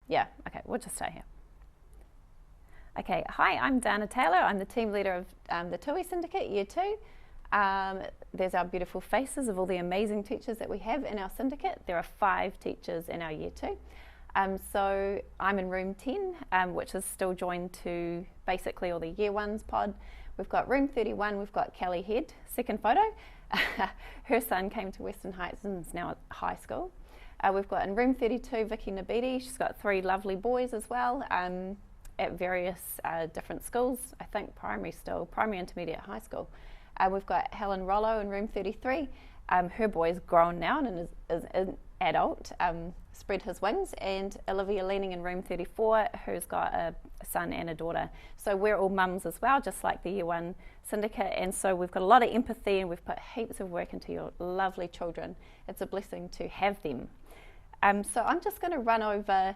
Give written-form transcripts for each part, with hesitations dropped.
Yeah, okay, we'll just stay here. Okay, hi, I'm Dana Taylor. I'm the team leader of the TUI Syndicate, Year 2. There's our beautiful faces of all the amazing teachers that we have in our syndicate. There are 5 teachers in our Year 2. So I'm in room 10, which is still joined to basically all the Year 1s pod. We've got room 31, we've got Kelly Head, second photo. Her son came to Western Heights and is now at high school. We've got in room 32, Vicky Nabidi. She's got 3 lovely boys as well at various different schools, I think primary, intermediate, high school. We've got Helen Rollo in room 33. Her boy's grown now and is an adult, spread his wings, and Olivia Leaning in room 34, who's got a son and a daughter. So we're all mums as well, just like the Year 1 syndicate, and so we've got a lot of empathy and we've put heaps of work into your lovely children. It's a blessing to have them. So I'm just going to run over,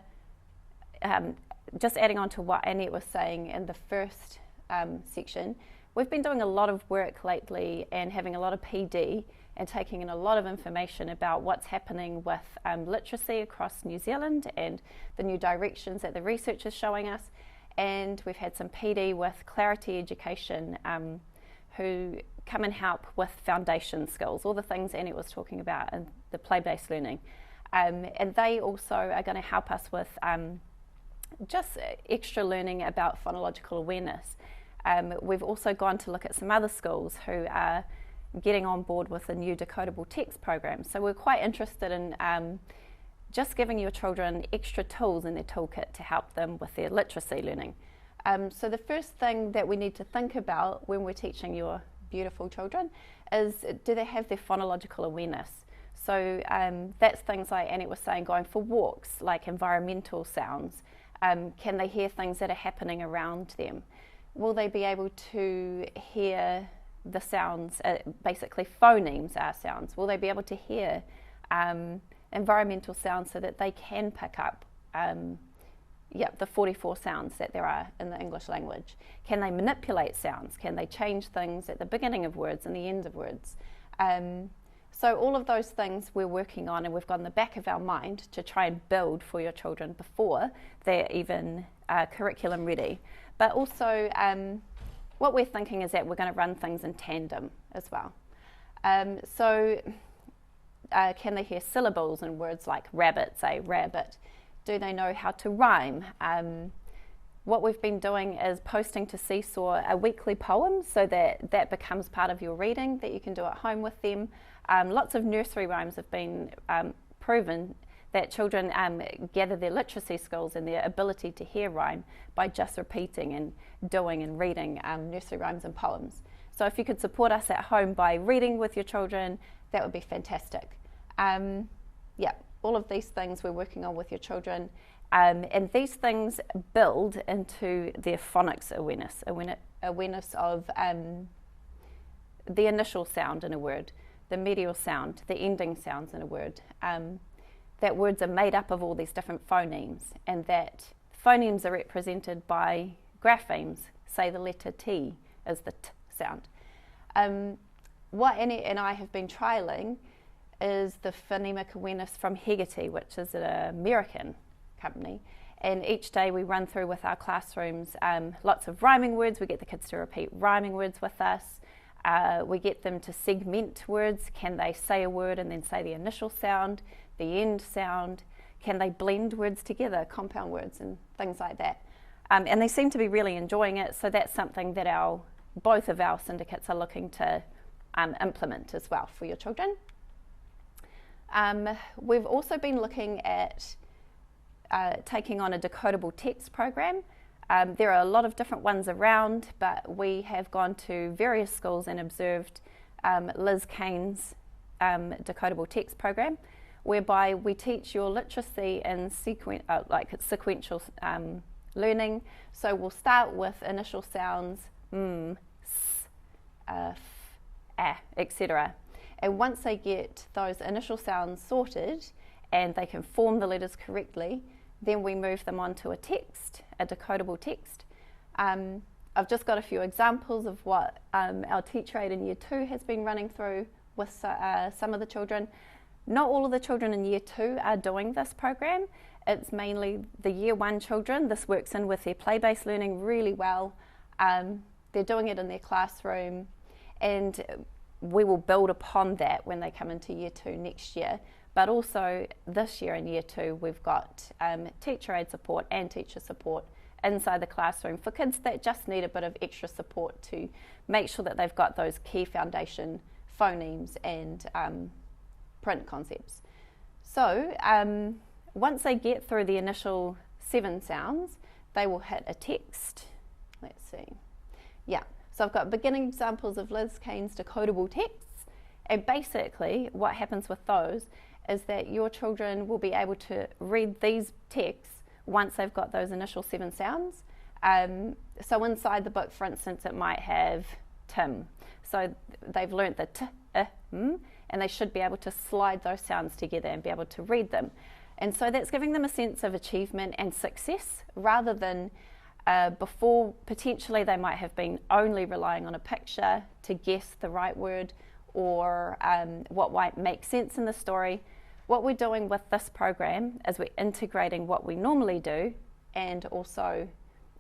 just adding on to what Annette was saying in the first section. We've been doing a lot of work lately and having a lot of PD and taking in a lot of information about what's happening with literacy across New Zealand and the new directions that the research is showing us. And we've had some PD with Clarity Education who come and help with foundation skills, all the things Annette was talking about and the play-based learning. And they also are going to help us with just extra learning about phonological awareness. We've also gone to look at some other schools who are getting on board with the new Decodable text program. So we're quite interested in just giving your children extra tools in their toolkit to help them with their literacy learning. So the first thing that we need to think about when we're teaching your beautiful children is, do they have their phonological awareness? So that's things like Annette was saying, going for walks, like environmental sounds. Can they hear things that are happening around them? Will they be able to hear the sounds, basically phonemes are sounds? Will they be able to hear environmental sounds so that they can pick up the 44 sounds that there are in the English language? Can they manipulate sounds? Can they change things at the beginning of words and the end of words? So all of those things we're working on, and we've got in the back of our mind to try and build for your children before they're even curriculum ready. But also what we're thinking is that we're going to run things in tandem as well. So can they hear syllables in words like rabbit, say rabbit? Do they know how to rhyme? What we've been doing is posting to Seesaw a weekly poem so that becomes part of your reading that you can do at home with them. Lots of nursery rhymes have been proven that children gather their literacy skills and their ability to hear rhyme by just repeating and doing and reading nursery rhymes and poems. So if you could support us at home by reading with your children, that would be fantastic. All of these things we're working on with your children, and these things build into their phonics awareness of the initial sound in a word, the medial sound, the ending sounds in a word, that words are made up of all these different phonemes, and that phonemes are represented by graphemes. Say the letter T is the T sound. What Annette and I have been trialling is the phonemic awareness from Hegarty, which is an American company. And each day we run through with our classrooms lots of rhyming words. We get the kids to repeat rhyming words with us. We get them to segment words. Can they say a word and then say the initial sound, the end sound? Can they blend words together, compound words and things like that? And they seem to be really enjoying it, so that's something that both of our syndicates are looking to implement as well for your children. We've also been looking at taking on a decodable text program. There are a lot of different ones around, but we have gone to various schools and observed Liz Kane's decodable text program, whereby we teach your literacy in sequential learning. So we'll start with initial sounds, s, f, etc. And once they get those initial sounds sorted and they can form the letters correctly, then we move them on to a text, a decodable text. I've just got a few examples of what our teacher aide in Year 2 has been running through with some of the children. Not all of the children in Year 2 are doing this program. It's mainly the year 1 children. This works in with their play-based learning really well. They're doing it in their classroom, and we will build upon that when they come into year 2 next year. But also this year in year 2, we've got teacher aid support and teacher support inside the classroom for kids that just need a bit of extra support to make sure that they've got those key foundation phonemes and print concepts. So once they get through the initial 7 sounds, they will hit a text. Let's see. Yeah, so I've got beginning examples of Liz Kane's decodable texts, and basically what happens with those is that your children will be able to read these texts once they've got those initial 7 sounds. So inside the book, for instance, it might have Tim. So they've learnt the t, and they should be able to slide those sounds together and be able to read them. And so that's giving them a sense of achievement and success, rather than before potentially they might have been only relying on a picture to guess the right word or what might make sense in the story. What we're doing with this program is we're integrating what we normally do, and also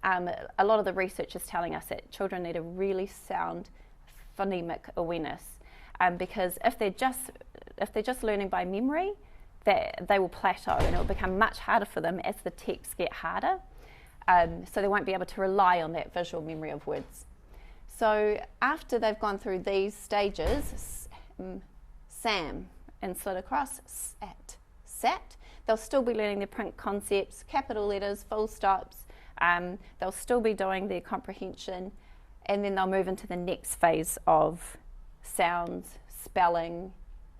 a lot of the research is telling us that children need a really sound phonemic awareness, because if they're just learning by memory, they will plateau, and it will become much harder for them as the texts get harder. So they won't be able to rely on that visual memory of words. So after they've gone through these stages, Sam, and slid across, sat, they'll still be learning their print concepts, capital letters, full stops. They'll still be doing their comprehension, and then they'll move into the next phase of sounds, spelling,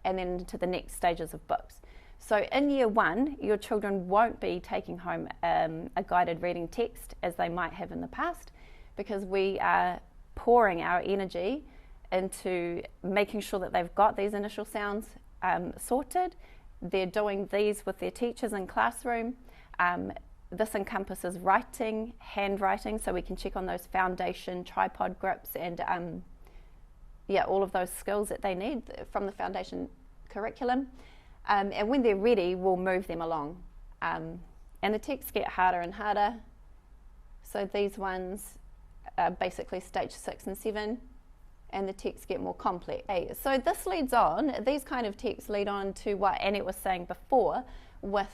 and then into the next stages of books. So in year 1, your children won't be taking home a guided reading text as they might have in the past, because we are pouring our energy into making sure that they've got these initial sounds sorted. They're doing these with their teachers in classroom. This encompasses writing, handwriting, so we can check on those foundation tripod grips and all of those skills that they need from the foundation curriculum. And when they're ready, we'll move them along. And the texts get harder and harder. So these ones are basically stage 6 and 7, and the texts get more complex. Okay, so this leads on, these kind of texts lead on to what Annette was saying before with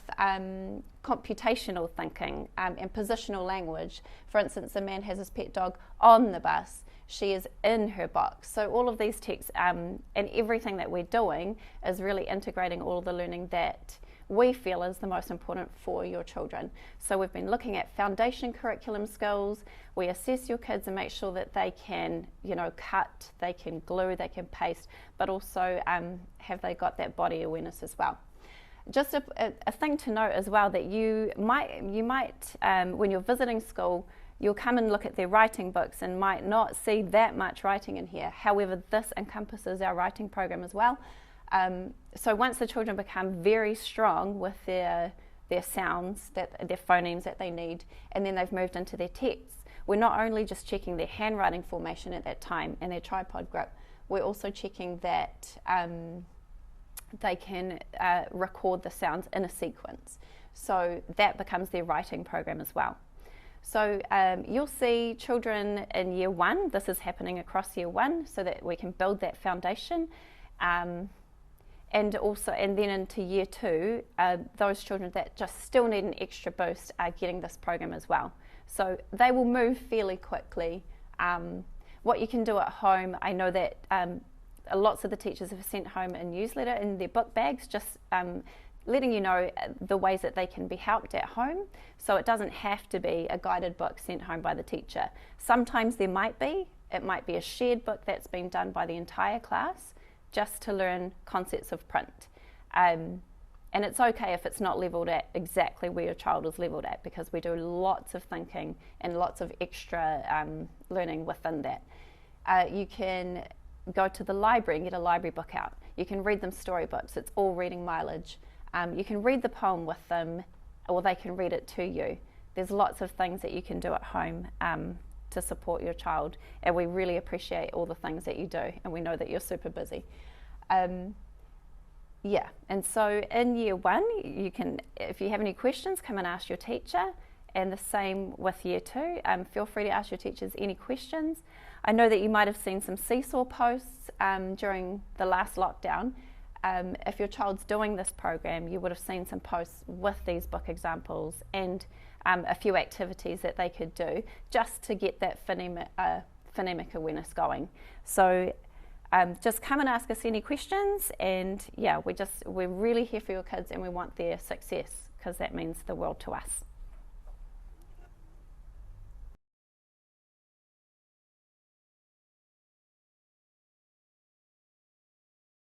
computational thinking and positional language. For instance, a man has his pet dog on the bus. She is in her box. So all of these texts and everything that we're doing is really integrating all of the learning that we feel is the most important for your children. So we've been looking at foundation curriculum skills. We assess your kids and make sure that they can, cut, they can glue, they can paste, but also have they got that body awareness as well. Just a thing to note as well, that you might when you're visiting school, you'll come and look at their writing books and might not see that much writing in here. However, this encompasses our writing program as well. So once the children become very strong with their sounds, their phonemes that they need, and then they've moved into their texts, we're not only just checking their handwriting formation at that time and their tripod grip, we're also checking that they can record the sounds in a sequence. So that becomes their writing program as well. So you'll see children in year 1, this is happening across year 1 so that we can build that foundation. And then into year 2, those children that just still need an extra boost are getting this program as well. So they will move fairly quickly. What you can do at home, I know that lots of the teachers have sent home a newsletter in their book bags, just letting you know the ways that they can be helped at home. So it doesn't have to be a guided book sent home by the teacher. Sometimes there might be. It might be a shared book that's been done by the entire class just to learn concepts of print. And it's okay if it's not levelled at exactly where your child is levelled at, because we do lots of thinking and lots of extra learning within that. You can go to the library and get a library book out. You can read them storybooks. It's all reading mileage. You can read the poem with them, or they can read it to you. There's lots of things that you can do at home to support your child, and we really appreciate all the things that you do, and we know that you're super busy. Yeah, and so in year one, you can, if you have any questions, come and ask your teacher, and the same with year two. Feel free to ask your teachers any questions. I know that you might have seen some Seesaw posts during the last lockdown. If your child's doing this program, you would have seen some posts with these book examples and a few activities that they could do just to get that phonemic awareness going. So just come and ask us any questions, and yeah, we're really here for your kids, and we want their success because that means the world to us.